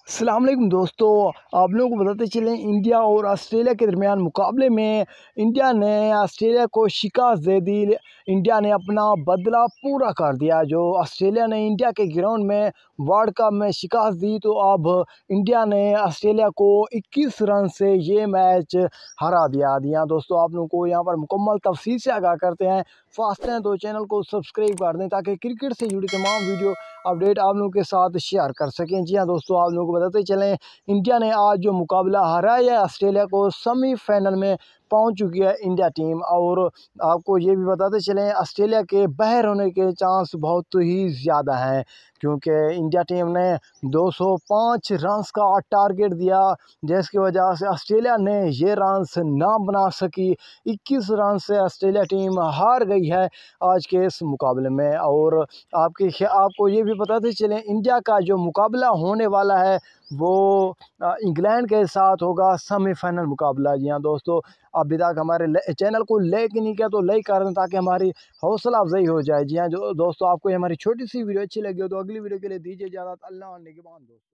अस्सलाम वालेकुम दोस्तों। आप लोगों को बताते चलें, इंडिया और ऑस्ट्रेलिया के दरमियान मुकाबले में इंडिया ने ऑस्ट्रेलिया को शिकस्त दे दी। इंडिया ने अपना बदला पूरा कर दिया। जो ऑस्ट्रेलिया ने इंडिया के ग्राउंड में वर्ल्ड कप में शिकस्त दी, तो अब इंडिया ने ऑस्ट्रेलिया को 21 रन से ये मैच हरा दिया। दोस्तों, आप लोगों को यहाँ पर मुकम्मल तफसील से आगाह करते हैं। फास्ट हैं तो चैनल को सब्सक्राइब कर दें ताकि क्रिकेट से जुड़ी तमाम वीडियो अपडेट आप लोगों के साथ शेयर कर सकें। जी हाँ दोस्तों, आप लोगों को बताते चलें, इंडिया ने आज जो मुकाबला हराया ऑस्ट्रेलिया को, सेमीफाइनल में पहुंच चुकी है इंडिया टीम। और आपको ये भी बताते चलें, ऑस्ट्रेलिया के बाहर होने के चांस बहुत ही ज़्यादा हैं, क्योंकि इंडिया टीम ने 205 रन्स का टारगेट दिया, जिसकी वजह से ऑस्ट्रेलिया ने ये रन्स ना बना सकी। 21 रन से ऑस्ट्रेलिया टीम हार गई है आज के इस मुकाबले में। और आपको ये भी बताते चलें, इंडिया का जो मुकाबला होने वाला है वो इंग्लैंड के साथ होगा, सेमीफाइनल मुकाबला। जी हाँ दोस्तों, अभी तक हमारे चैनल को लाइक नहीं किया तो लाइक कर दें ताकि हमारी हौसला अफजाई हो जाए। जी हाँ जो दोस्तों, आपको ये हमारी छोटी सी वीडियो अच्छी लगी हो तो अगली वीडियो के लिए दीजिए इजाज़त। अल्लाह निगहबान दोस्तों।